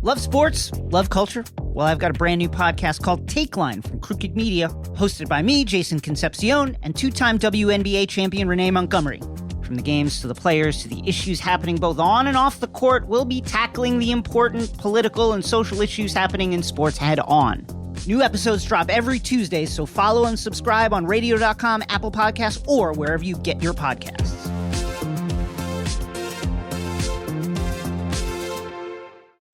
Love sports? Love culture? Well, I've got a brand new podcast called Take Line from Crooked Media, hosted by me, Jason Concepcion, and two-time WNBA champion Renee Montgomery. From the games to the players to the issues happening both on and off the court, we'll be tackling the important political and social issues happening in sports head on. New episodes drop every Tuesday, so follow and subscribe on radio.com, Apple Podcasts, or wherever you get your podcasts.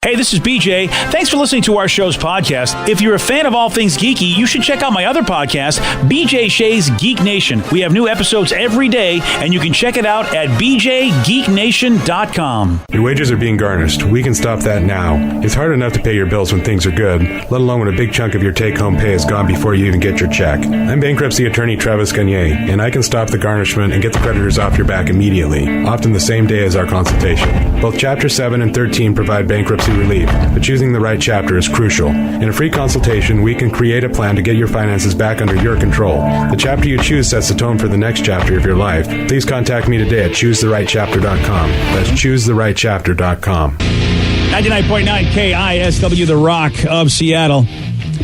Hey, this is BJ. Thanks for listening to our show's podcast. If you're a fan of all things geeky, you should check out my other podcast, BJ Shea's Geek Nation. We have new episodes every day, and you can check it out at bjgeeknation.com. Your wages are being garnished. We can stop that now. It's hard enough to pay your bills when things are good, let alone when a big chunk of your take-home pay is gone before you even get your check. I'm bankruptcy attorney Travis Gagne, and I can stop the garnishment and get the creditors off your back immediately, often the same day as our consultation. Both Chapter 7 and 13 provide bankruptcy relief, but choosing the right chapter is crucial. In a free consultation, we can create a plan to get your finances back under your control. The chapter you choose sets the tone for the next chapter of your life. Please contact me today at choosetherightchapter.com. That's choosetherightchapter.com. 99.9 KISW, The Rock of Seattle.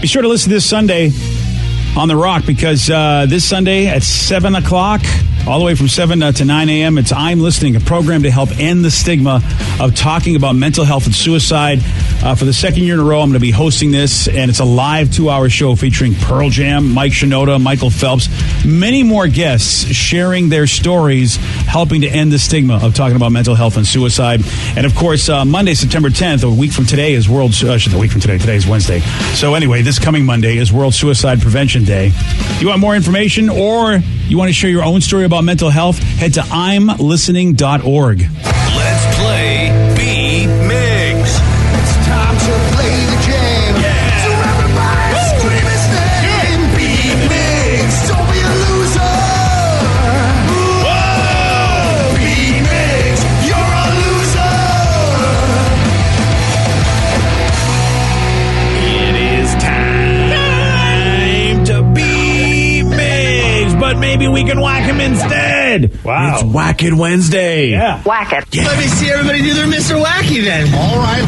Be sure to listen this Sunday on The Rock, because this Sunday at 7 o'clock, all the way from 7 to 9 a.m., it's I'm Listening, a program to help end the stigma of talking about mental health and suicide. For the second year in a row, I'm going to be hosting this, and it's a live 2-hour show featuring Pearl Jam, Mike Shinoda, Michael Phelps, many more guests sharing their stories, helping to end the stigma of talking about mental health and suicide. And, of course, Monday, September 10th, a week from today is today is Wednesday. So, anyway, this coming Monday is World Suicide Prevention Day. You want more information, or you want to share your own story about mental health? Head to imlistening.org. Let's play B-Migs. It's time to play the game. Yeah. So everybody scream his name. B-Migs, don't be a loser. Whoa! B-Migs, you're a loser. It is time to be Migs, but maybe we can whack him instead. Wow. It's Whack It Wednesday. Yeah. Whack it. Yeah. Let me see everybody do their Mr. Wacky then. All right.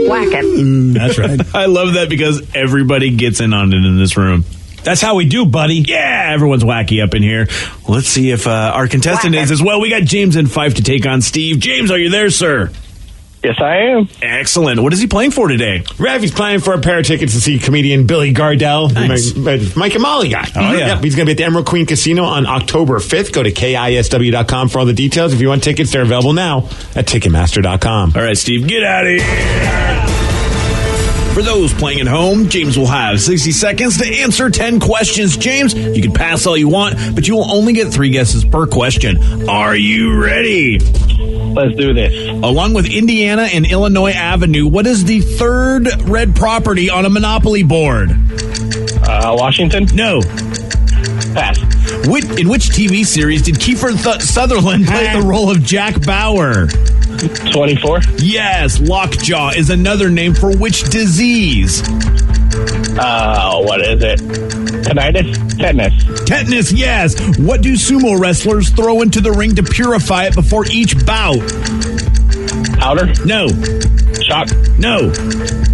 Whack it. That's right. I love that because everybody gets in on it in this room. That's how we do, buddy. Yeah, everyone's wacky up in here. Let's see if our contestant Wack it. is as well. We got James in Fife to take on Steve. James, are you there, sir? Yes, I am. Excellent. What is he playing for today? Rev, he's playing for a pair of tickets to see comedian Billy Gardell, Nice. Mike and Molly guy. Oh, yeah. Yep, he's going to be at the Emerald Queen Casino on October 5th. Go to KISW.com for all the details. If you want tickets, they're available now at Ticketmaster.com. All right, Steve, get out of here. For those playing at home, James will have 60 seconds to answer 10 questions. James, you can pass all you want, but you will only get 3 guesses per question. Are you ready? Let's do this. Along with Indiana and Illinois Avenue, what is the third red property on a Monopoly board? Washington? No. Pass. In which TV series did Kiefer Sutherland play the role of Jack Bauer? 24. Yes. Lockjaw is another name for which disease? What is it? Tinnitus? Tetanus. Tetanus, yes. What do sumo wrestlers throw into the ring to purify it before each bout? Powder? No. Shock? No.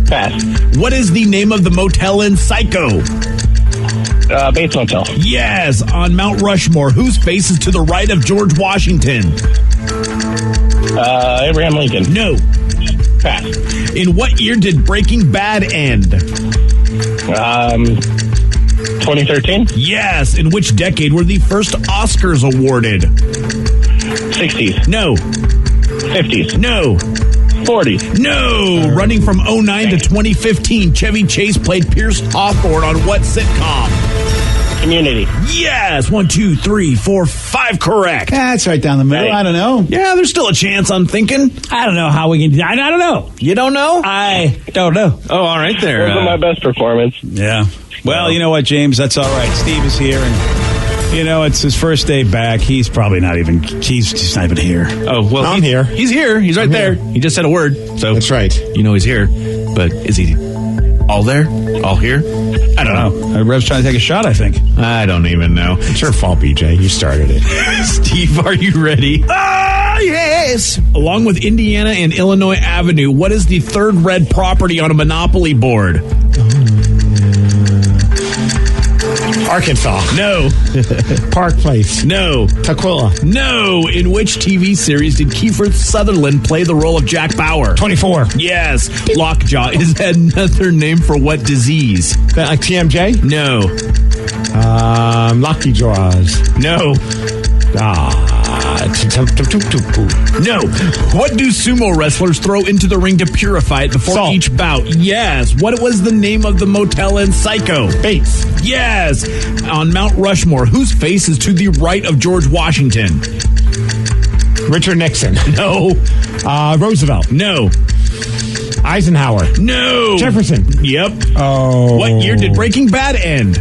Pass. What is the name of the motel in Psycho? Bates Motel. Yes. On Mount Rushmore, whose face is to the right of George Washington? Abraham Lincoln. No. Pass. In what year did Breaking Bad end? 2013? Yes. In which decade were the first Oscars awarded? 60s. No. 50s. No. 40s. No. Running from 2009 to 2015, Chevy Chase played Pierce Hawthorne on what sitcom? Community. Yes. 1, 2, 3, 4, 5 correct. That's right down the middle. Hey. I don't know. Yeah, there's still a chance, I'm thinking. I don't know how we can. I don't know. You don't know? I don't know. Oh, all right there. Wasn't my best performance. Yeah. Well, you know what, James? That's all right. Steve is here, and you know it's his first day back. He's probably not even. He's just not even here. Oh, well, I'm here. He's here. He's right there. He just said a word. So That's right. You know he's here. But is he all there? All here? I don't know. Rev's trying to take a shot, I think. I don't even know. It's your fault, BJ. You started it. Steve, are you ready? yes. Along with Indiana and Illinois Avenue, what is the third red property on a Monopoly board? Arkansas. No. Park Place. No. Tukwila. No. In which TV series did Kiefer Sutherland play the role of Jack Bauer? 24. Yes. Lockjaw is another name for what disease? Like TMJ? No. Lucky Jaws. No. No. What do sumo wrestlers throw into the ring to purify it before Salt. each bout? Yes. What was the name of the motel in Psycho? Bates. Yes. On Mount Rushmore, whose face is to the right of George Washington? Richard Nixon. No. Roosevelt. No. Eisenhower. No. Jefferson. Yep. Oh. What year did Breaking Bad end?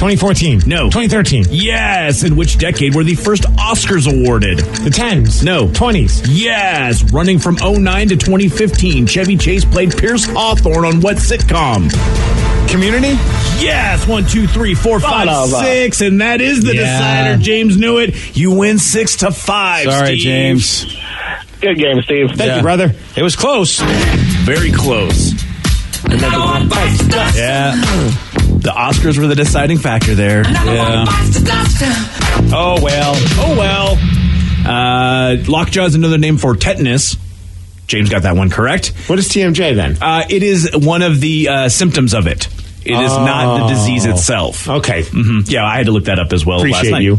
2014. No. 2013. Yes. In which decade were the first Oscars awarded? The 10s. No. 20s. Yes. Running from 2009 to 2015, Chevy Chase played Pierce Hawthorne on what sitcom? Community? Yes. 1, 2, 3, 4, 5, 6. And that is the decider. James knew it. You win 6-5. Sorry, Steve. James. Good game, Steve. Thank you, brother. It was close. Very close. Yeah. The Oscars were the deciding factor there. Yeah. Oh, well. Oh, well. Lockjaw is another name for tetanus. James got that one correct. What is TMJ then? It is one of the symptoms of it. It is not the disease itself. Okay. Yeah, I had to look that up as well. Appreciate last night. you.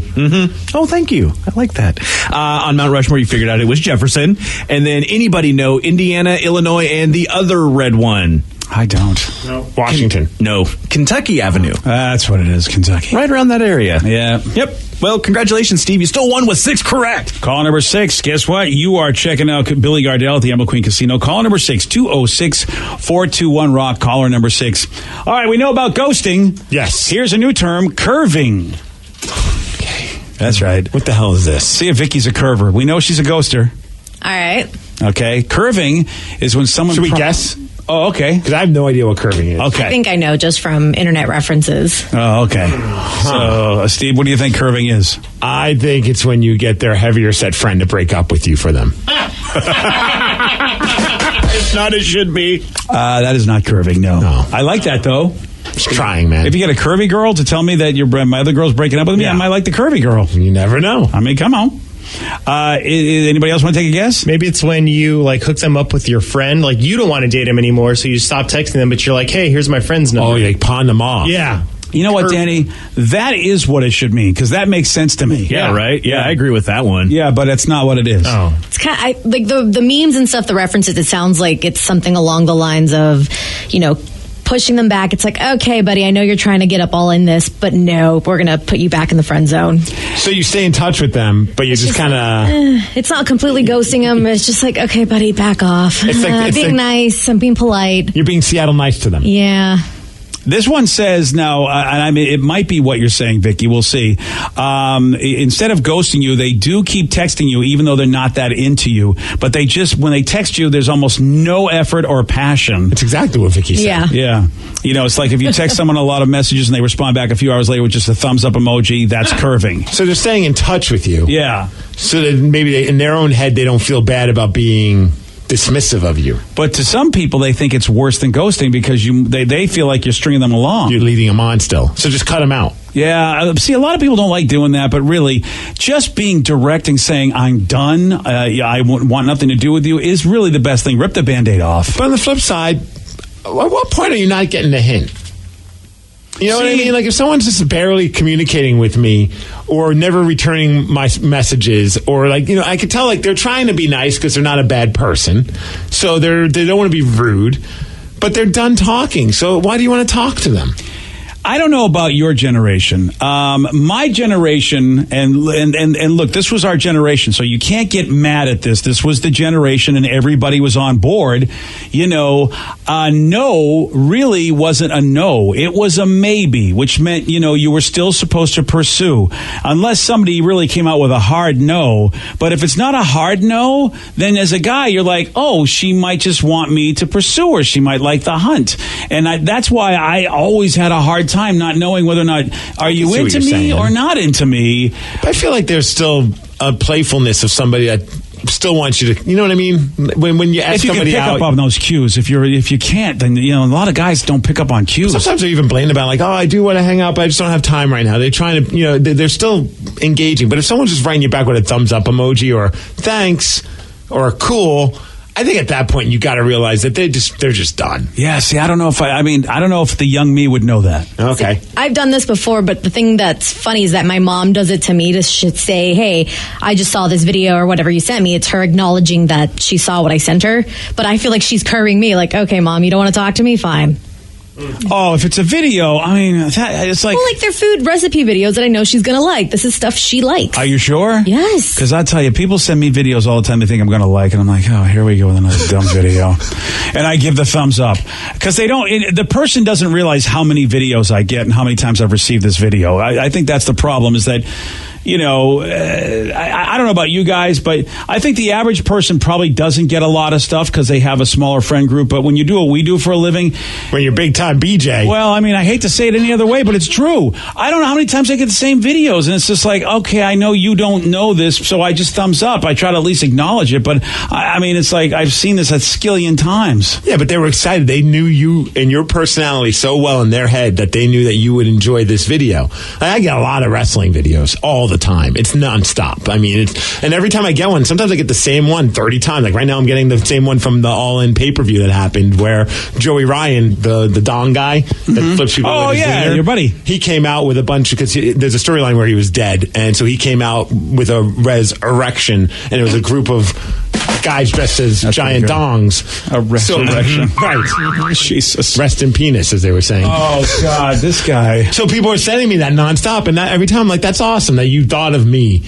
Oh, thank you. I like that. On Mount Rushmore, you figured out it was Jefferson. And then anybody know Indiana, Illinois, and the other red one? I don't. Washington. No. Kentucky Avenue. That's what it is, Kentucky. Right around that area. Yeah. Yep. Well, congratulations, Steve. You still won with 6 correct. Call number 6. Guess what? You are checking out Billy Gardell at the Emerald Queen Casino. Call number 6, 206-421-ROCK. Caller number 6. All right, we know about ghosting. Yes. Here's a new term, curving. Okay. That's right. What the hell is this? See if Vicky's a curver. We know she's a ghoster. All right. Okay. Curving is when someone... Should we guess? Oh, okay. Because I have no idea what curving is. Okay. I think I know just from internet references. Oh, okay. So, Steve, what do you think curving is? I think it's when you get their heavier set friend to break up with you for them. It's not as should be. That is not curving, no. I like that, though. Just trying, man. If you get a curvy girl to tell me that my other girl's breaking up with me, I might like the curvy girl. You never know. I mean, come on. Anybody else want to take a guess? Maybe it's when you like hook them up with your friend. Like you don't want to date him anymore, so you stop texting them, but you're like, hey, here's my friend's number. Oh, you like pawn them off. Yeah. You know what, Danny? That is what it should mean, because that makes sense to me. Yeah, right? Yeah, I agree with that one. Yeah, but it's not what it is. Oh. It's kind of like the memes and stuff, the references, it sounds like it's something along the lines of, pushing them back. It's like, okay, buddy, I know you're trying to get up all in this, but no, we're going to put you back in the friend zone. So you stay in touch with them, but you just kind of... It's not completely ghosting them. It's just like, okay, buddy, back off. It's being nice. I'm being polite. You're being Seattle nice to them. Yeah. This one says now, and I mean, it might be what you're saying, Vicky. We'll see. Instead of ghosting you, they do keep texting you, even though they're not that into you. But they just, when they text you, there's almost no effort or passion. That's exactly what Vicky said. Yeah. Yeah. It's like if you text someone a lot of messages and they respond back a few hours later with just a thumbs up emoji, that's curving. So they're staying in touch with you. Yeah. So that maybe in their own head, they don't feel bad about being dismissive of you. But to some people, they think it's worse than ghosting because they feel like you're stringing them along. You're leading them on still. So just cut them out. Yeah. See, a lot of people don't like doing that, but really, just being direct and saying, I'm done, I want nothing to do with you, is really the best thing. Rip the Band-Aid off. But on the flip side, at what point are you not getting the hint? You know what I mean? Like if someone's just barely communicating with me or never returning my messages or like, I could tell like they're trying to be nice because they're not a bad person. So they don't want to be rude, but they're done talking. So why do you want to talk to them? I don't know about your generation. My generation, and look, this was our generation, so you can't get mad at this. This was the generation, and everybody was on board. No really wasn't a no. It was a maybe, which meant, you were still supposed to pursue, unless somebody really came out with a hard no. But if it's not a hard no, then as a guy, you're like, oh, she might just want me to pursue her. She might like the hunt. And that's why I always had a hard time not knowing whether or not are you into me or not into me. I feel like there's still a playfulness of somebody that still want you to, you know what I mean? When you ask if you can somebody pick out, up on those cues, if you can't, then a lot of guys don't pick up on cues. sometimes they're even blamed about like, oh, I do want to hang out, but I just don't have time right now. They're trying to, they're still engaging. But if someone's just writing you back with a thumbs up emoji or thanks or cool, I think at that point you got to realize that they're just done. Yeah. See, I don't know if I don't know if the young me would know that. Okay. I've done this before, but the thing that's funny is that my mom does it to me to say, hey, I just saw this video or whatever you sent me. It's her acknowledging that she saw what I sent her. But I feel like she's currying me like, okay, Mom, you don't want to talk to me? Fine. Oh, if it's a video, I mean, it's like... Well, like their food recipe videos that I know she's going to like. This is stuff she likes. Are you sure? Yes. Because I tell you, people send me videos all the time they think I'm going to like, and I'm like, oh, here we go with another dumb video. And I give the thumbs up. Because the person doesn't realize how many videos I get and how many times I've received this video. I think that's the problem, is that... I don't know about you guys, but I think the average person probably doesn't get a lot of stuff because they have a smaller friend group. But when you do what we do for a living, when you're big time BJ, well, I mean, I hate to say it any other way, but it's true. I don't know how many times I get the same videos, and it's just like, okay, I know you don't know this, so I just thumbs up. I try to at least acknowledge it, but I mean, it's like I've seen this a skillion times. Yeah, but they were excited. They knew you and your personality so well in their head that they knew that you would enjoy this video. I get a lot of wrestling videos all the time. It's nonstop. I mean, and every time I get one, sometimes I get the same one 30 times. Like right now, I'm getting the same one from the All-In pay-per-view that happened, where Joey Ryan, the Dong guy that flips people. Oh yeah, wiener, your buddy. He came out with a bunch because there's a storyline where he was dead, and so he came out with a resurrection, and it was a group of guys dressed as giant dongs. A resurrection. Right. Jesus. Rest in penis, as they were saying. Oh, God, this guy. So people are sending me that nonstop, and every time I'm like, that's awesome that you thought of me.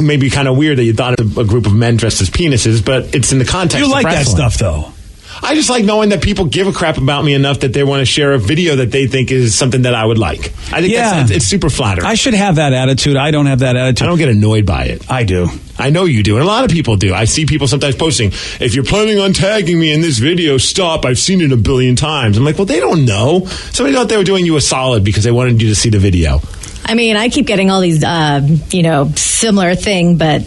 Maybe kind of weird that you thought of a group of men dressed as penises, but it's in the context You of like that wrestling. stuff, though. I just like knowing that people give a crap about me enough that they want to share a video that they think is something that I would like. I think it's super flattering. I should have that attitude. I don't have that attitude. I don't get annoyed by it. I do. I know you do, and a lot of people do. I see people sometimes posting, if you're planning on tagging me in this video, stop. I've seen it a billion times. I'm like, well, they don't know. Somebody thought they were doing you a solid because they wanted you to see the video. I mean, I keep getting all these, similar thing, but...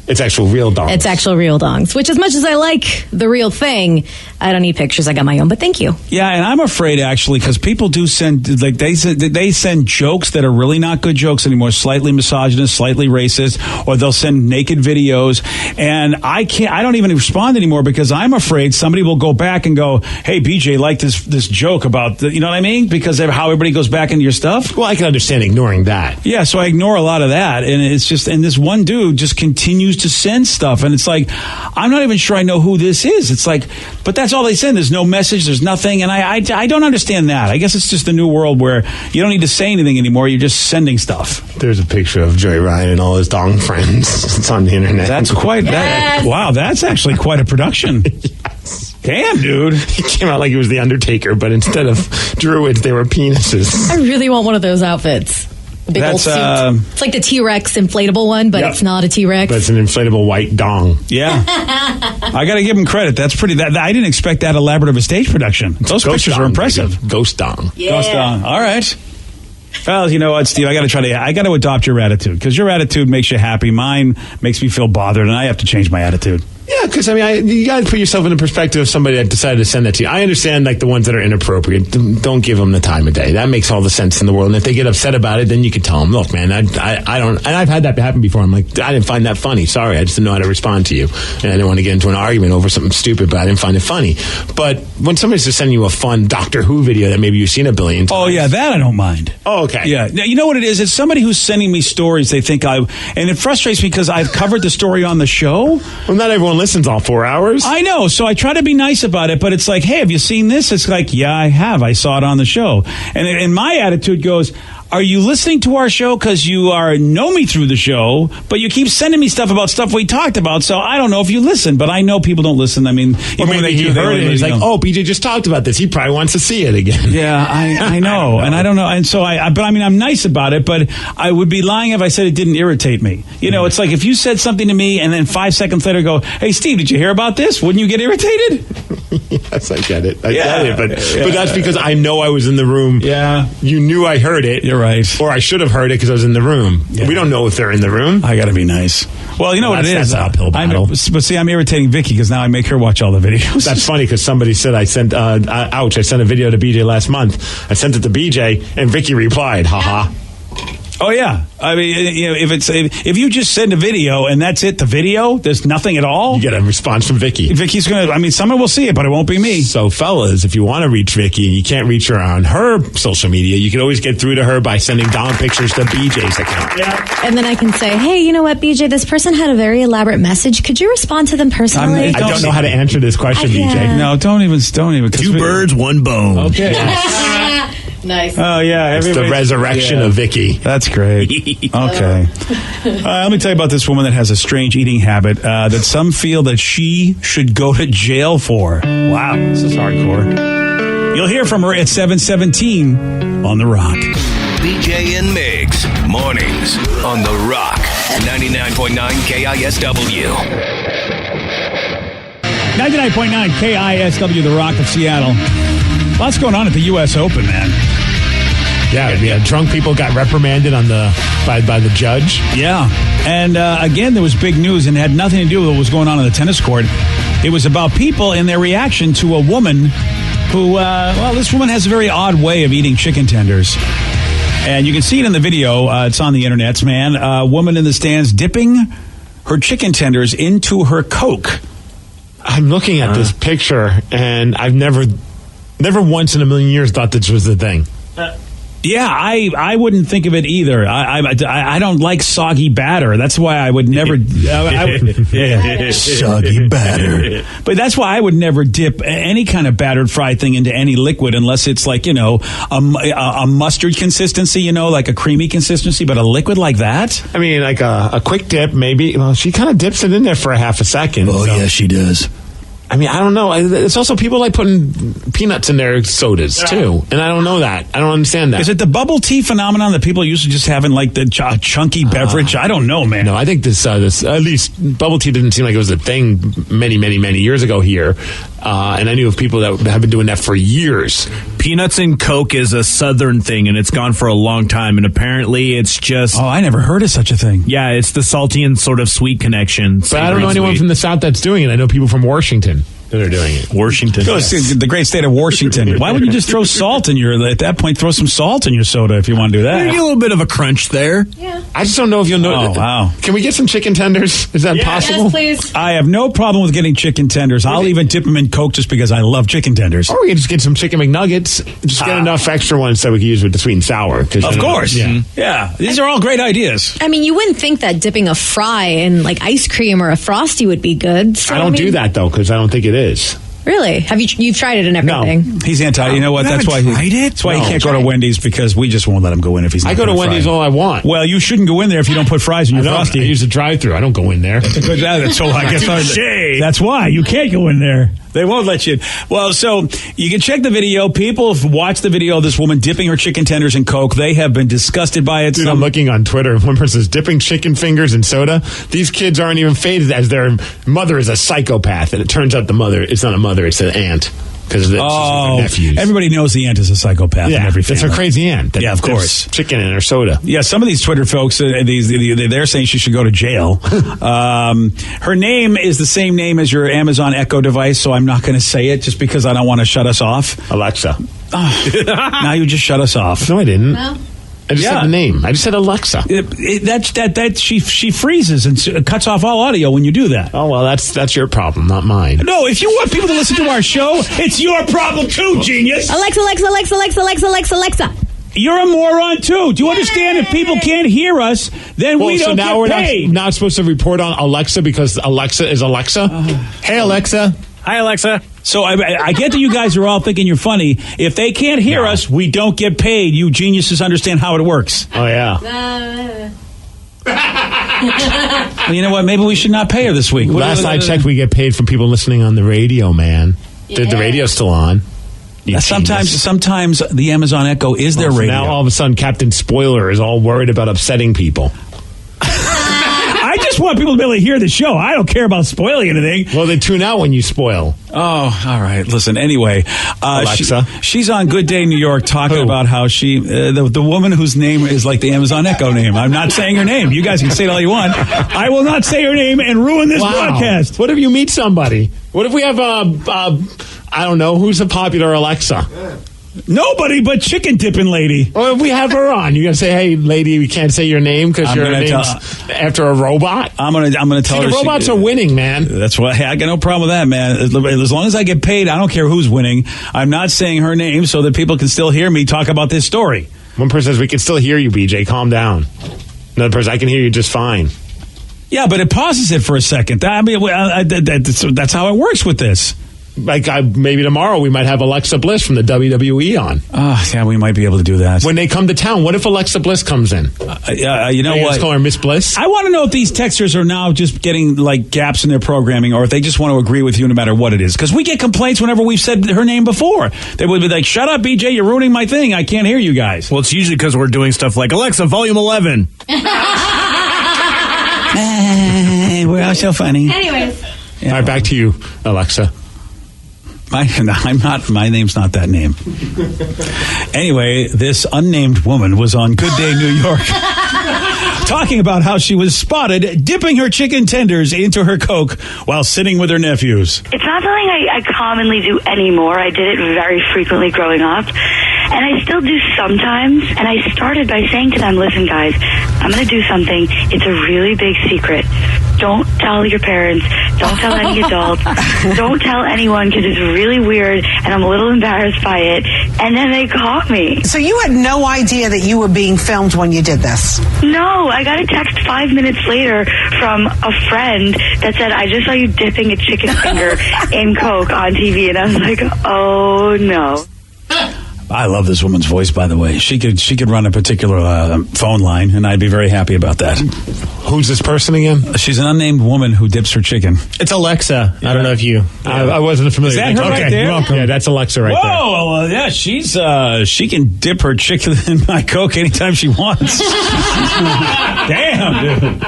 It's actual real dongs. It's actual real dongs, which as much as I like the real thing, I don't need pictures. I got my own, but thank you. Yeah, and I'm afraid actually because people do send they send jokes that are really not good jokes anymore, slightly misogynist, slightly racist, or they'll send naked videos, and I don't even respond anymore because I'm afraid somebody will go back and go, "Hey, BJ liked this joke about you know what I mean?" Because of how everybody goes back into your stuff. Well, I can understand ignoring that. Yeah, so I ignore a lot of that, and it's just this one dude just continues to send stuff, and it's like I'm not even sure I know who this is. It's like, but that's all they send. There's no message, there's nothing, and I don't understand that. I guess it's just the new world where you don't need to say anything anymore. You're just sending stuff. There's a picture of Joey Ryan and all his dong friends. It's on the internet. That's quite wow, that's actually quite a production. Yes. Damn, dude. He came out like he was the Undertaker, but instead of druids, they were penises. I really want one of those outfits. A big old suit. It's like the T-Rex inflatable one, but it's not a T-Rex. But it's an inflatable white dong. Yeah. I got to give him credit. That's pretty. I didn't expect that elaborate of a stage production. Those pictures are impressive. Baby. Ghost dong. Yeah. Ghost dong. All right. Well, you know what, Steve? I got to adopt your attitude because your attitude makes you happy. Mine makes me feel bothered, and I have to change my attitude. Yeah, because I mean, you got to put yourself in the perspective of somebody that decided to send that to you. I understand, like the ones that are inappropriate. Don't give them the time of day. That makes all the sense in the world. And if they get upset about it, then you can tell them, "Look, man, I don't." And I've had that happen before. I'm like, I didn't find that funny. Sorry, I just didn't know how to respond to you, and I didn't want to get into an argument over something stupid, but I didn't find it funny. But when somebody's just sending you a fun Doctor Who video that maybe you've seen a billion times, oh yeah, that I don't mind. Oh, okay, yeah. Now, you know what it is? It's somebody who's sending me stories. They think and it frustrates me because I've covered the story on the show. Well, not everyone listens all 4 hours. I know, so I try to be nice about it, but it's like, hey, have you seen this? It's like, yeah, I have. I saw it on the show. And my attitude goes, are you listening to our show because you know me through the show, but you keep sending me stuff about stuff we talked about, so I don't know if you listen, but I know people don't listen. I mean, or maybe he heard it and he's like, oh, BJ just talked about this. He probably wants to see it again. Yeah, I know, and I don't know. And so but I mean, I'm nice about it, but I would be lying if I said it didn't irritate me. You know, it's like if you said something to me and then 5 seconds later go, hey, Steve, did you hear about this? Wouldn't you get irritated? Yes, I get it. I get it. But that's because I know I was in the room. Yeah. You knew I heard it. You're right. Or I should have heard it because I was in the room. Yeah. We don't know if they're in the room. I got to be nice. Well, you know what it is. That's an uphill battle. But see, I'm irritating Vicky because now I make her watch all the videos. That's funny because somebody said I sent, I sent a video to BJ last month. I sent it to BJ and Vicky replied, haha. Oh yeah, I mean, you know, if you just send a video and that's it, the video, there's nothing at all. You get a response from Vicky. Vicky's gonna. I mean, someone will see it, but it won't be me. So, fellas, if you want to reach Vicky and you can't reach her on her social media, you can always get through to her by sending Dom pictures to BJ's account. Yeah. And then I can say, hey, you know what, BJ, this person had a very elaborate message. Could you respond to them personally? I don't know how to answer this question, BJ. No, don't even. 2 birds, 1 bone. Okay. Nice. Oh yeah, It's the resurrection of Vicky. That's great. Okay. Let me tell you about this woman that has a strange eating habit that some feel that she should go to jail for. Wow, this is hardcore. You'll hear from her at 7:17 on The Rock. BJ and Migs, mornings on The Rock, 99.9 KISW. 99.9 KISW, The Rock of Seattle. Lots going on at the U.S. Open, man. Yeah, drunk people got reprimanded by the judge. Yeah. And again, there was big news and it had nothing to do with what was going on the tennis court. It was about people and their reaction to a woman who, this woman has a very odd way of eating chicken tenders. And you can see it in the video. It's on the internets, man. A woman in the stands dipping her chicken tenders into her Coke. I'm looking at this picture, and I've never once in a million years thought this was the thing. Yeah, I wouldn't think of it either. I don't like soggy batter. That's why I would never. Soggy batter. But that's why I would never dip any kind of battered fried thing into any liquid unless it's like, you know, a mustard consistency, you know, like a creamy consistency. But a liquid like that? I mean, like a quick dip, maybe. Well, she kind of dips it in there for a half a second. Oh, so. yeah, she does. I mean, I don't know. It's also people like putting peanuts in their sodas, too. And I don't know that. I don't understand that. Is it the bubble tea phenomenon that people used to just have in like the chunky beverage? I don't know, man. No, I think this at least bubble tea didn't seem like it was a thing many, many, many years ago here. And I knew of people that have been doing that for years. Peanuts and Coke is a Southern thing, and it's gone for a long time. And apparently it's just... Oh, I never heard of such a thing. Yeah, it's the salty and sort of sweet connection. But I don't know anyone from the South that's doing it. I know people from Washington that are doing it. Washington. Yes. The great state of Washington. Why wouldn't you just throw salt in at that point, throw some salt in your soda if you want to do that? You get a little bit of a crunch there. Yeah. I just don't know if you'll know. Oh, wow. Can we get some chicken tenders? Is that possible? Yes, please. I have no problem with getting chicken tenders. I'll even dip them in Coke just because I love chicken tenders. Or we can just get some chicken McNuggets. Just get enough extra ones so we can use with the sweet and sour. Of course. Yeah. These are all great ideas. I mean, you wouldn't think that dipping a fry in like ice cream or a Frosty would be good. So, I don't do that, though, because I don't think it is. Really? Have you've tried it and everything? He's anti. You know what? That's why that's why he can't go to Wendy's because we just won't let him go in if he's not I go to Wendy's all I want. Well, you shouldn't go in there if you don't put fries in your Frosty. I use the drive-thru. I don't go in there. So I guess that's why you can't go in there. They won't let you in. Well, so you can check the video. People have watched the video of this woman dipping her chicken tenders in Coke. They have been disgusted by it. Dude, I'm looking on Twitter. One person's dipping chicken fingers in soda. These kids aren't even faded as their mother is a psychopath. And it turns out it's not a mother, it's an aunt. Because her nephews. Everybody knows the aunt is a psychopath in every family. It's her crazy aunt. Yeah, of course. Chicken in her soda. Yeah, some of these Twitter folks, they're saying she should go to jail. Her name is the same name as your Amazon Echo device, so I'm not going to say it just because I don't want to shut us off. Alexa. Now you just shut us off. No, I didn't. No. I just said the name. I just said Alexa. She freezes and cuts off all audio when you do that. Oh, well, that's your problem, not mine. No, if you want people to listen to our show, it's your problem too, genius. Alexa. You're a moron too. Do you understand? If people can't hear us, then we don't get paid. We're not supposed to report on Alexa because Alexa is Alexa. Hey, Alexa. Hi, Alexa. So I get that you guys are all thinking you're funny. If they can't hear us, we don't get paid. You geniuses understand how it works. Oh, yeah. Well, you know what? Maybe we should not pay her this week. Last I checked, we get paid from people listening on the radio, man. Yeah. The radio's still on. Sometimes the Amazon Echo is their radio. Now all of a sudden, Captain Spoiler is all worried about upsetting people. I I just want people to be able to hear the show. I don't care about spoiling anything. Well, they tune out when you spoil. Oh, all right. Listen, anyway. Alexa. She's on Good Day New York talking about how she, the woman whose name is like the Amazon Echo name. I'm not saying her name. You guys can say it all you want. I will not say her name and ruin this broadcast. What if you meet somebody? What if we have I don't know, who's a popular Alexa? Nobody but Chicken Dipping Lady. Or if we have her on, you're going to say, hey, lady, we can't say your name because your name's after a robot? I'm gonna tell her. The robots are winning, man. That's why I got no problem with that, man. As long as I get paid, I don't care who's winning. I'm not saying her name so that people can still hear me talk about this story. One person says, we can still hear you, BJ. Calm down. Another person, I can hear you just fine. Yeah, but it pauses it for a second. That's how it works with this. Like maybe tomorrow we might have Alexa Bliss from the WWE on. Yeah, we might be able to do that. When they come to town, what if Alexa Bliss comes in? You know what? Just call her Miss Bliss? I want to know if these texters are now just getting like gaps in their programming or if they just want to agree with you no matter what it is. Because we get complaints whenever we've said her name before. They would be like, shut up, BJ, you're ruining my thing. I can't hear you guys. Well, it's usually because we're doing stuff like, Alexa, volume 11. We're all so funny. Anyways. Yeah. All right, back to you, Alexa. My name's not that name. Anyway, this unnamed woman was on Good Day New York talking about how she was spotted dipping her chicken tenders into her Coke while sitting with her nephews. It's not something I commonly do anymore. I did it very frequently growing up. And I still do sometimes. And I started by saying to them, listen, guys, I'm going to do something. It's a really big secret. Don't tell your parents. Don't tell any adult. Don't tell anyone because it's really weird and I'm a little embarrassed by it. And then they caught me. So you had no idea that you were being filmed when you did this? No, I got a text 5 minutes later from a friend that said, I just saw you dipping a chicken finger in Coke on TV. And I was like, oh, no. I love this woman's voice, by the way. She could run a particular phone line, and I'd be very happy about that. Who's this person again? She's an unnamed woman who dips her chicken. It's Alexa. I don't know if you... I wasn't familiar. Is that her right there? Welcome. Yeah, that's Alexa right there. Whoa, yeah, she can dip her chicken in my Coke anytime she wants. Damn, dude.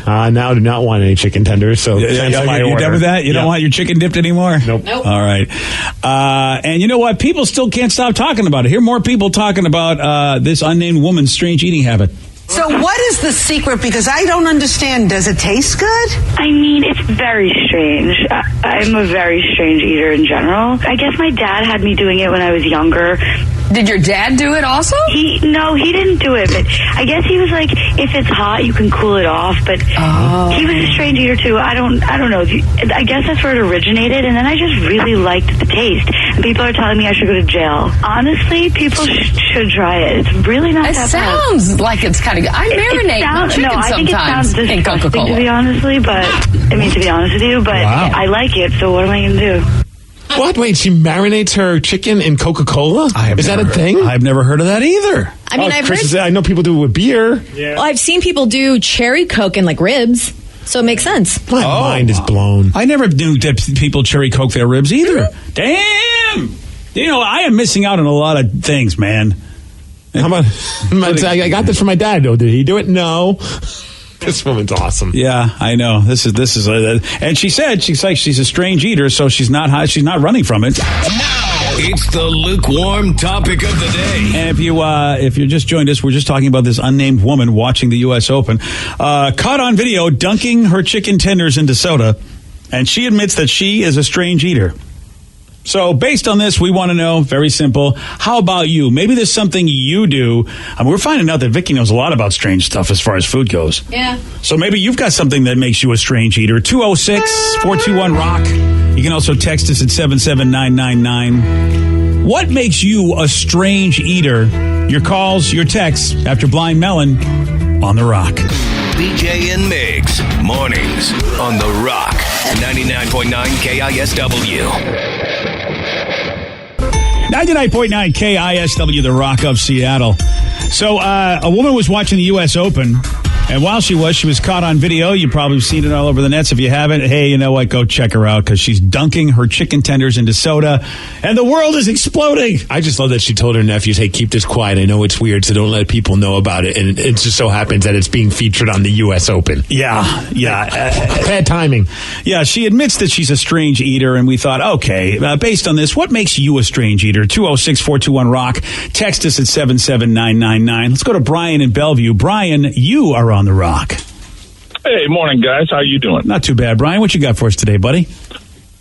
Now do not want any chicken tenders, so you done with that? You don't want your chicken dipped anymore? Nope. All right. And you know what? People still can't stop talking about it. Hear more people talking about this unnamed woman's strange eating habit. So what is the secret? Because I don't understand. Does it taste good? I mean, it's very strange. I'm a very strange eater in general. I guess my dad had me doing it when I was younger. Did your dad do it also? No, he didn't do it, but I guess he was like, if it's hot, you can cool it off. But he was a strange eater too. I don't know. I guess that's where it originated, and then I just really liked the taste. And people are telling me I should go to jail. Honestly, people should try it. It's really not that bad. It sounds like it's kind of good. I marinate my chicken I think sometimes it sounds in Coca-Cola. to be honest with you, but I like it, so what am I going to do? What? Wait, she marinates her chicken in Coca-Cola? Is that a thing? I've never heard of that either. I mean, I know people do it with beer. Well, I've seen people do cherry Coke and like ribs, so it makes sense. My mind is blown. I never knew that people cherry Coke their ribs either. Damn! You know, I am missing out on a lot of things, man. How about? I got this from my dad. Though, did he do it? No. This woman's awesome. Yeah, I know. This is, and she said she's a strange eater, so she's not running from it. Now it's the lukewarm topic of the day. And if you just joined us, we're just talking about this unnamed woman watching the U.S. Open, caught on video dunking her chicken tenders into soda, and she admits that she is a strange eater. So based on this, we want to know, very simple, how about you? Maybe there's something you do. I mean, we're finding out that Vicky knows a lot about strange stuff as far as food goes. Yeah. So maybe you've got something that makes you a strange eater. 206-421-ROCK. You can also text us at 77999. What makes you a strange eater? Your calls, your texts after Blind Melon on The Rock. BJ and Migs, mornings on The Rock, 99.9 KISW. 99.9 KISW, The Rock of Seattle. So a woman was watching the U.S. Open, And while she was caught on video. You've probably seen it all over the nets. If you haven't, hey, you know what? Go check her out because she's dunking her chicken tenders into soda, and the world is exploding. I just love that she told her nephews, hey, keep this quiet. I know it's weird, so don't let people know about it. And it just so happens that it's being featured on the U.S. Open. Yeah. Bad timing. Yeah, she admits that she's a strange eater, and we thought, okay, based on this, what makes you a strange eater? 206-421-ROCK. Text us at 77999. Let's go to Brian in Bellevue. Brian, you are on the Rock. Hey, morning, guys. How you doing? Not too bad, Brian. What you got for us today, buddy?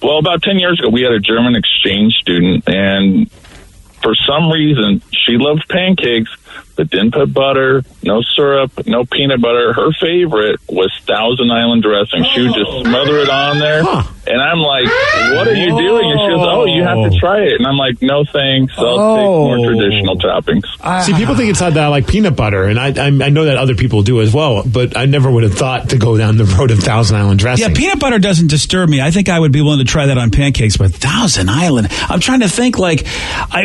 Well, about 10 years ago, we had a German exchange student, and for some reason, she loved pancakes, but didn't put butter, no syrup, no peanut butter. Her favorite was Thousand Island dressing. She would just smother it on there. And I'm like, what are you doing? And she goes, oh, you have to try it. And I'm like, no thanks. I'll take more traditional toppings. See, people think it's like peanut butter, and I know that other people do as well, but I never would have thought to go down the road of Thousand Island dressing. Yeah, peanut butter doesn't disturb me. I think I would be willing to try that on pancakes, but Thousand Island, I'm trying to think,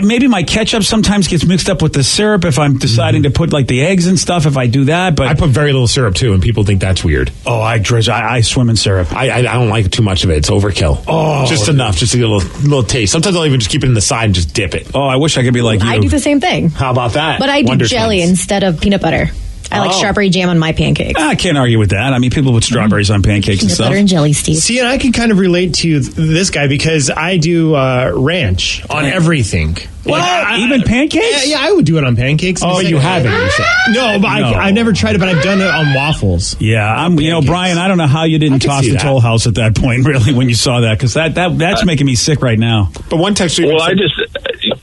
maybe my ketchup sometimes gets mixed up with the syrup if I'm deciding to put the eggs and stuff, if I do that. But I put very little syrup too, and people think that's weird. Oh, I swim in syrup. I don't like too much of it. It's overkill. Oh, just enough, just to get a little taste. Sometimes I'll even just keep it in the side and just dip it. Oh, I wish I could be like you. I do the same thing. How about that? But I do jelly instead of peanut butter. I like strawberry jam on my pancakes. I can't argue with that. I mean, people put strawberries on pancakes and stuff. Peanut butter and jelly, Steve. See, and I can kind of relate to this guy because I do ranch on everything. Even pancakes? Yeah, I would do it on pancakes. Oh, you haven't? You said. No, but I've never tried it, but I've done it on waffles. Yeah, Brian, I don't know how you didn't toss the Toll House at that point, really, when you saw that, because that's making me sick right now. But one texture. Well, I just,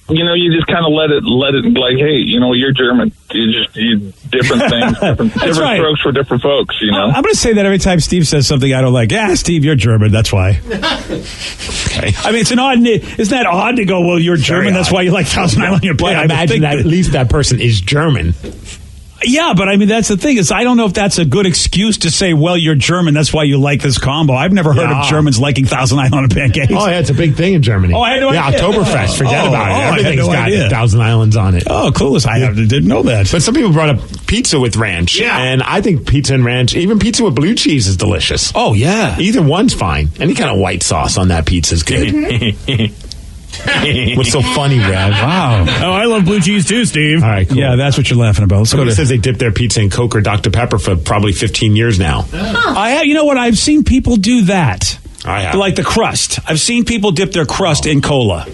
you just kind of let it like, hey, you're German. You different things, different strokes for different folks, I'm going to say that every time Steve says something I don't like. Yeah, Steve, you're German. That's why. Okay. I mean, isn't that odd to go, well, you're German. That's why you like Thousand Island. Well, I imagine that at least that person is German. Yeah, but I mean, that's the thing is I don't know if that's a good excuse to say, well, you're German. That's why you like this combo. I've never heard of Germans liking Thousand Island pancakes. Oh, yeah, it's a big thing in Germany. Oh, I had no idea. Oktoberfest. Forget about it. Everything's got idea. Thousand Islands on it. Oh, clueless. I didn't know that. But some people brought up pizza with ranch. Yeah. And I think pizza and ranch, even pizza with blue cheese is delicious. Oh, yeah. Either one's fine. Any kind of white sauce on that pizza is good. What's so funny, Rev? Wow. Oh, I love blue cheese too, Steve. All right, cool. Yeah, that's what you're laughing about. Somebody says they dip their pizza in Coke or Dr. Pepper for probably 15 years now. I have. You know what? I've seen people do that. I have. Like the crust. I've seen people dip their crust in cola.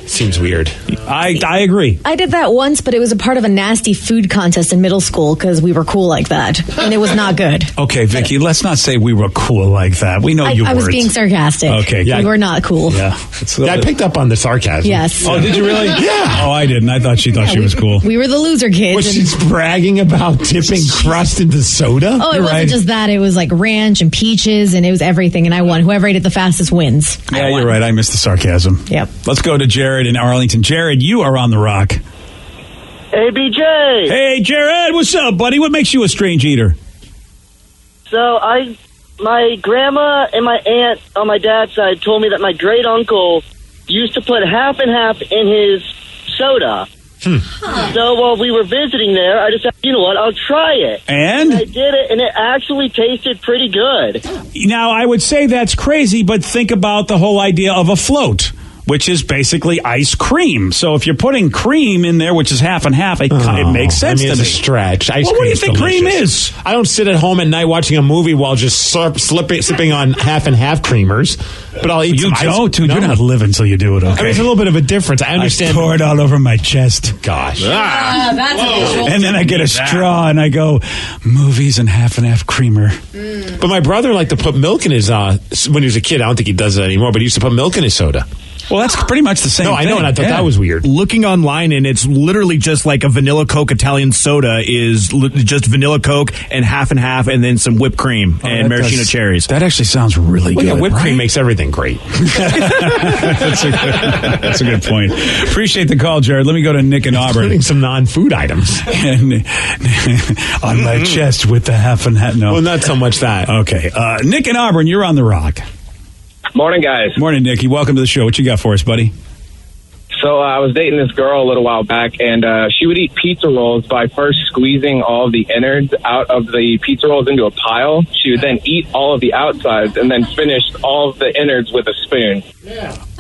Seems weird. I agree. I did that once, but it was a part of a nasty food contest in middle school because we were cool like that, and it was not good. Okay, Vicky, let's not say we were cool like that. We know you weren't. I was being sarcastic. Okay, we were not cool. Yeah, I picked up on the sarcasm. Yes. Oh, did you really? Yeah. Oh, I didn't. I thought she thought she was cool. We were the loser kids. Was she bragging about dipping crust into soda? Oh, it wasn't just that. It was like ranch and peaches, and it was everything, and I won. Whoever ate it the fastest wins. Yeah, you're right. I missed the sarcasm. Yep. Let's go to Jared in Arlington. Jared, you are on the Rock. Hey, BJ. Hey, Jared, what's up, buddy? What makes you a strange eater? So my grandma and my aunt on my dad's side told me that my great uncle used to put half and half in his soda. So while we were visiting there, I decided, you know what, I'll try it. And? I did it, and it actually tasted pretty good. Now, I would say that's crazy, but think about the whole idea of a float, which is basically ice cream. So if you're putting cream in there, which is half and half, it makes sense to it's me. a stretch. Ice what do cream you think delicious. cream is? I don't sit at home at night watching a movie while just sipping on half and half creamers. But I'll eat You some don't, dude. No. You're not living until you do it, okay? I mean, it's a little bit of a difference. I understand. I pour it all over my chest. Gosh. That's a visual. And then I get a straw and I go, movies and half creamer. But my brother liked to put milk in his, when he was a kid, I don't think he does that anymore, but he used to put milk in his soda. Well, that's pretty much the same thing. No, I know, and I thought that was weird. Looking online, and it's literally just like a vanilla Coke Italian soda is just vanilla Coke and half, and then some whipped cream and maraschino cherries. That actually sounds really good. Yeah, whipped right? cream makes everything great. That's a good point. Appreciate the call, Jared. Let me go to Nick in Auburn. Including some non-food items. And on my chest with the half and half. No. Well, not so much that. Okay. Nick in Auburn, you're on the Rock. Morning, guys. Morning, Nicky. Welcome to the show. What you got for us, buddy? So I was dating this girl a little while back, and she would eat pizza rolls by first squeezing all of the innards out of the pizza rolls into a pile. She would then eat all of the outsides and then finish all of the innards with a spoon.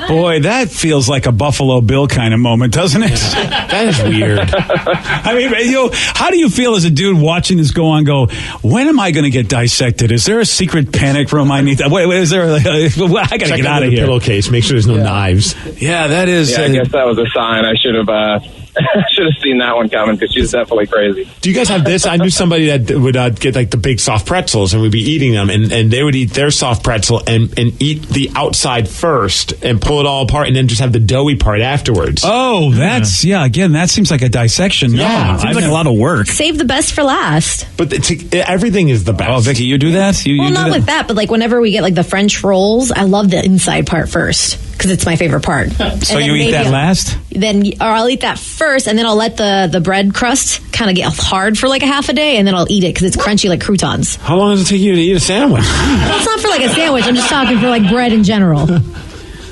Boy, that feels like a Buffalo Bill kind of moment, doesn't it? That is weird. I mean, how do you feel as a dude watching this go on? Go, when am I going to get dissected? Is there a secret panic room I need? Wait, is there? I got to get out of here. Pillowcase. Make sure there's no knives. Yeah, that is. Yeah, I guess that was a sign. I should have seen that one coming because she's definitely crazy. Do you guys have this? I knew somebody that would get like the big soft pretzels and we'd be eating them, and they would eat their soft pretzel and eat the outside first and pull it all apart and then just have the doughy part afterwards. Oh, that's again, that seems like a dissection. Yeah, it seems like a lot of work. Save the best for last. But everything is the best. Oh, Vicky, you do that? Well, not like that, but like whenever we get like the French rolls, I love the inside part first because it's my favorite part. So you eat that last? Or I'll eat that first, and then I'll let the bread crust kind of get hard for like a half a day, and then I'll eat it because it's crunchy like croutons. How long does it take you to eat a sandwich? Well, it's not for like a sandwich. I'm just talking for like bread in general.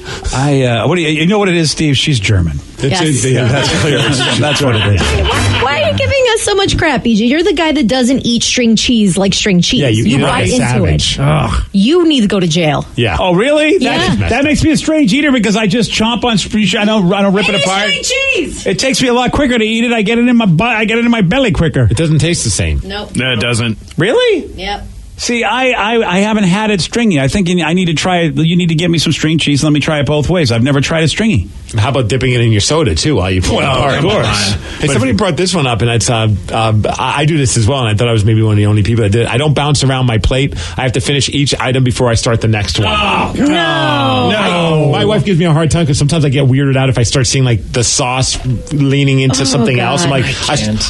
What do you know what it is, Steve? She's German. Yes. That's clear. That's what it is. Why are you giving us so much crap, BJ? You're the guy that doesn't eat string cheese like string cheese. Yeah, you eat it bite like into savage. it. Ugh. You need to go to jail. Yeah. Oh, really? Yeah. That makes me a strange eater because I just chomp on string cheese. I don't rip it apart. String cheese. It takes me a lot quicker to eat it. I get it in my butt. I get it in my belly quicker. It doesn't taste the same. Nope. No, it doesn't. Really? Yep. See, I haven't had it stringy. I think I need to try it. You need to give me some string cheese. Let me try it both ways. I've never tried it stringy. How about dipping it in your soda too while you pull it apart? Of course. Hey, somebody brought this one up, and it's I do this as well, and I thought I was maybe one of the only people that did it. I don't bounce around my plate. I have to finish each item before I start the next one. Oh, No. My wife gives me a hard time because sometimes I get weirded out if I start seeing like the sauce leaning into something else. I'm like,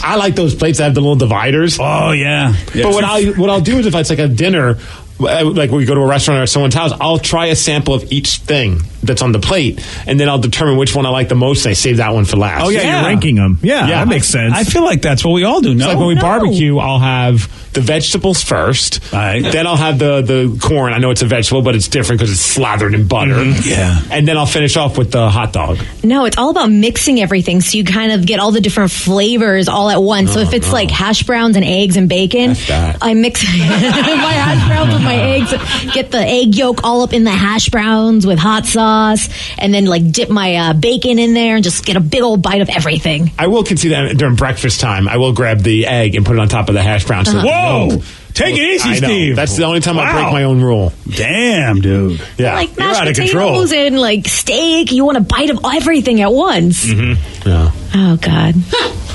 I like those plates that have the little dividers. Oh yeah. But what I'll do is if it's like a dinner, like we go to a restaurant or at someone's house, I'll try a sample of each thing that's on the plate, and then I'll determine which one I like the most, and I save that one for last. Oh, yeah, you're ranking them. Yeah, that makes sense. I feel like that's what we all do. No, It's like when we barbecue, I'll have the vegetables first. Right. Then I'll have the corn. I know it's a vegetable, but it's different because it's slathered in butter. Yeah. And then I'll finish off with the hot dog. No, it's all about mixing everything so you kind of get all the different flavors all at once. So if it's like hash browns and eggs and bacon, I mix my hash browns with my eggs, get the egg yolk all up in the hash browns with hot sauce, and then like dip my bacon in there and just get a big old bite of everything. I will concede that during breakfast time, I will grab the egg and put it on top of the hash browns. Whoa! Take it easy, Steve. That's the only time I break my own rule. Damn, dude. Yeah. Like You're mashed out of control. potatoes and like steak. You want a bite of everything at once. Yeah. Oh, God.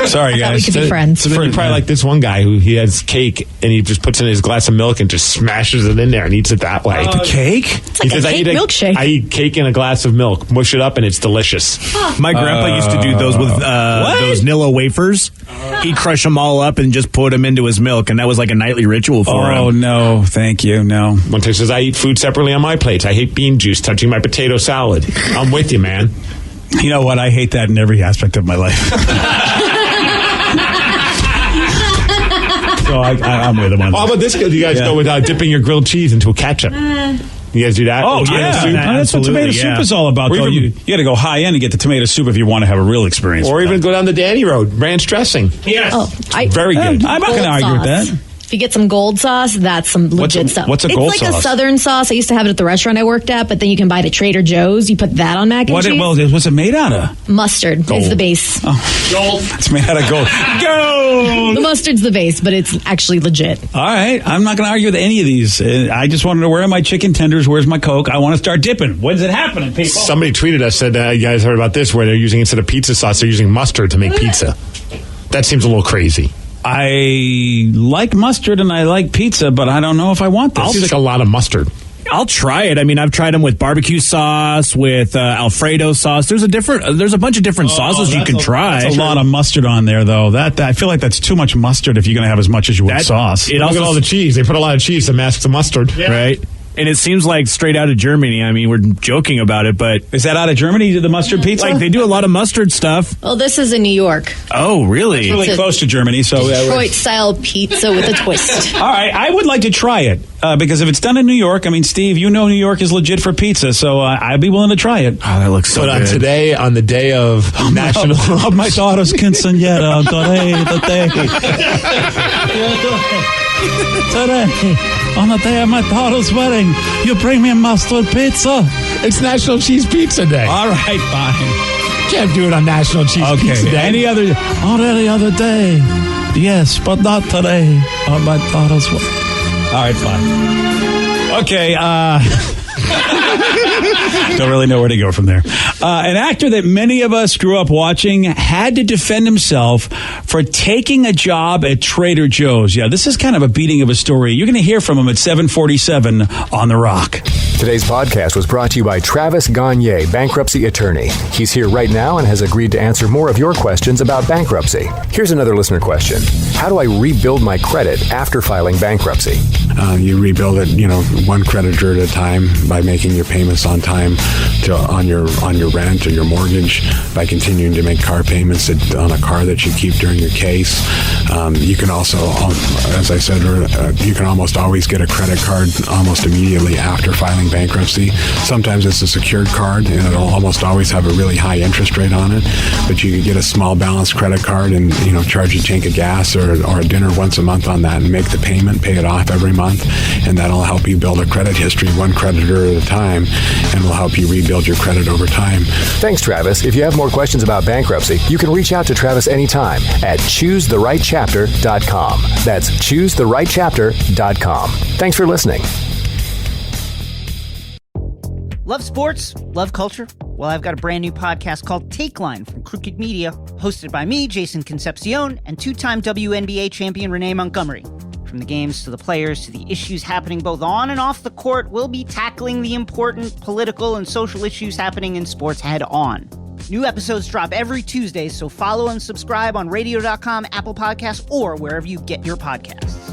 Sorry, I thought guys. we could be friends. So then you probably like this one guy who he has cake and he just puts in his glass of milk and just smashes it in there and eats it that way. The cake? It's like a cake milkshake. I eat cake in a glass of milk, mush it up, and it's delicious. My grandpa used to do those with those Nilla wafers. He'd crush them all up and just put them into his milk, and that was like a nightly ritual for him. Oh, no. Thank you. No. One time says, I eat food separately on my plates. I hate bean juice touching my potato salad. I'm with you, man. You know what? I hate that in every aspect of my life. So I'm with him on that. How about this? Do you guys go with dipping your grilled cheese into a ketchup? You guys do that? Oh, Tomato yeah. soup? That's what tomato soup is all about, though. You got to go high end and get the tomato soup if you want to have a real experience. Or even go down the Danny Road, ranch dressing. Yes. Oh, Very good. I'm not going to argue with that. If you get some gold sauce, that's some legit stuff. What's a gold It's like sauce? a southern sauce. I used to have it at the restaurant I worked at, but then you can buy it at Trader Joe's. You put that on mac and cheese. What's it made out of? Mustard is the base. Gold. It's made out of gold. Gold! The mustard's the base, but it's actually legit. All right. I'm not going to argue with any of these. I just wanted to where are my chicken tenders? Where's my Coke? I want to start dipping. When's it happening, people? Somebody tweeted us, said, you guys heard about this, where they're using, instead of pizza sauce, they're using mustard to make pizza. That seems a little crazy. I like mustard and I like pizza, but I don't know if I want this. It seems like a lot of mustard. I'll try it. I mean, I've tried them with barbecue sauce, with Alfredo sauce. There's a bunch of different sauces you can try. That's a lot of mustard on there, though. That I feel like that's too much mustard if you're going to have as much as you would sauce. Look at all the cheese. They put a lot of cheese to mask the mustard. Right. And it seems like straight out of Germany. I mean, we're joking about it, but is that out of Germany? The mustard pizza? Like, they do a lot of mustard stuff. Well, this is in New York. Oh, really? It's really It's a close to Germany, so Detroit-style pizza with a twist. All right, I would like to try it because if it's done in New York, I mean, Steve, you know New York is legit for pizza, so I'd be willing to try it. Oh, that looks so But good. on the day of National... Of my daughter's quinceañera, today, on the day of my daughter's wedding, you bring me a mustard pizza. It's National Cheese Pizza Day. All right, fine. Can't do it on National Cheese Pizza Day. Any other day. Yes, but not today on my daughter's wedding. All right, fine. Okay, don't really know where to go from there. An actor that many of us grew up watching had to defend himself for taking a job at Trader Joe's. Yeah, this is kind of a beating of a story. You're going to hear from him at 7:47 on The Rock. Today's podcast was brought to you by Travis Gagne, bankruptcy attorney. He's here right now and has agreed to answer more of your questions about bankruptcy. Here's another listener question. How do I rebuild my credit after filing bankruptcy? You rebuild it, one creditor at a time by making your payments on time on your rent or your mortgage, by continuing to make car payments on a car that you keep during your case. You can also, as I said, you can almost always get a credit card almost immediately after filing bankruptcy. Sometimes it's a secured card, and it'll almost always have a really high interest rate on it. But you can get a small balance credit card and charge a tank of gas or a dinner once a month on that, and make the payment, pay it off every month, and that'll help you build a credit history one creditor at a time, and will help you rebuild your credit over time. Thanks, Travis. If you have more questions about bankruptcy, you can reach out to Travis anytime at ChooseTheRightChapter.com. That's ChooseTheRightChapter.com. Thanks for listening. Love sports? Love culture? Well, I've got a brand new podcast called Take Line from Crooked Media, hosted by me, Jason Concepcion, and two-time WNBA champion Renee Montgomery. From the games to the players to the issues happening both on and off the court, we'll be tackling the important political and social issues happening in sports head on. New episodes drop every Tuesday, so follow and subscribe on radio.com, Apple Podcasts, or wherever you get your podcasts.